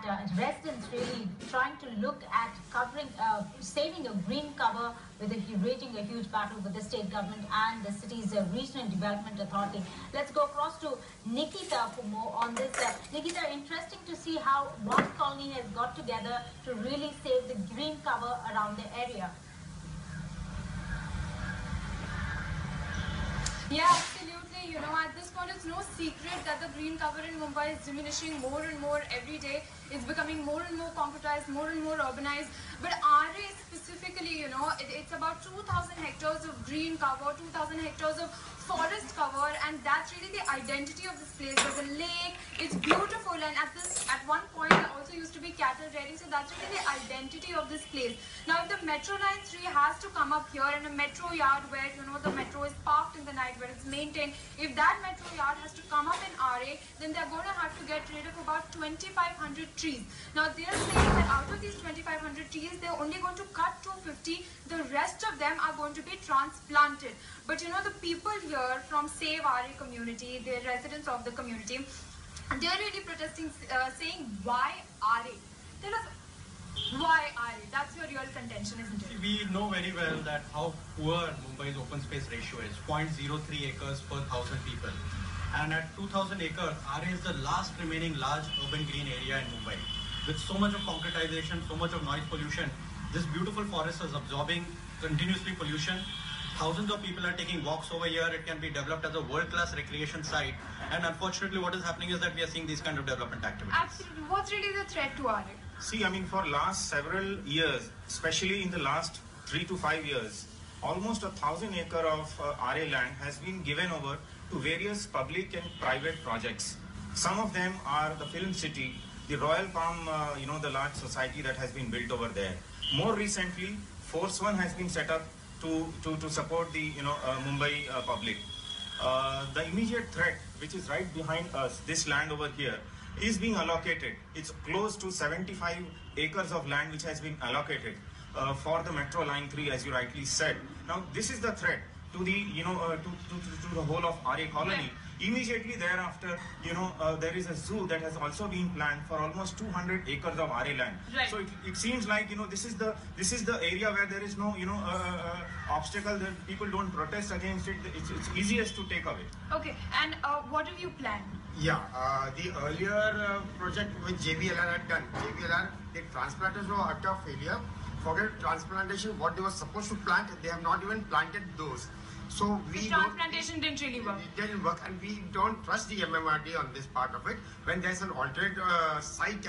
that residents really trying to look at covering, saving a green cover with waging a huge battle with the state government and the city's regional development authority. Let's go across to Nikita for more on this. Nikita, interesting to see how one colony has got together to really save the green cover around the area. Yeah, absolutely. You know, at this point, it's no secret that the green cover in Mumbai is diminishing more and more every day. It's becoming more and more concretized, more and more urbanized. But RA specifically, you know, it's about 2,000 hectares of green cover, 2,000 hectares of forest cover, and that's really the identity of this place. There's a lake, it's beautiful, and at one point there also used to be cattle rearing, so that's really the identity of this place. Now, if the Metro Line 3 has to come up here in a metro yard where, you know, the metro is parked in the night, where it's maintained, if that metro yard has to come up in RA, then they're going to have to get rid of about 2,500 trees. Now, they're saying that out of these 2,500 trees, they're only going to cut 250. The rest of them are going to be transplanted. But you know, the people here from Save RA community, the residents of the community, they're really protesting, saying, why RA? Tell us, why RA? That's your real contention, isn't it? See, we know very well that how poor Mumbai's open space ratio is, 0.03 acres per 1,000 people. And at 2,000 acres, RA is the last remaining large urban green area in Mumbai. With so much of concretization, so much of noise pollution, this beautiful forest is absorbing continuously pollution. Thousands of people are taking walks over here. It can be developed as a world-class recreation site. And unfortunately, what is happening is that we are seeing these kind of development activities. Absolutely. What's really the threat to RA? See, I mean, for last several years, especially in the last 3 to 5 years, almost 1,000 acres of RA land has been given over to various public and private projects. Some of them are the Film City, the Royal Palm, you know, the large society that has been built over there. More recently, Force One has been set up to support the, you know, Mumbai public. The immediate threat, which is right behind us, this land over here, is being allocated. It's close to 75 acres of land which has been allocated for the Metro Line 3, as you rightly said. Now, this is the threat to the, you know, to the whole of RA colony. Yeah. Immediately thereafter, you know, there is a zoo that has also been planned for almost 200 acres of RA land. Right. So it seems like, you know, this is the area where there is no, you know, obstacle that people don't protest against it. It's easiest to take away. Okay, and what have you planned? Yeah, the earlier project which JBLR had done, JBLR, the transplanters were utter failure. Forget transplantation, what they were supposed to plant, they have not even planted those. So the transplantation didn't really work. It didn't work, and we don't trust the MMRD on this part of it. When there's an alternate site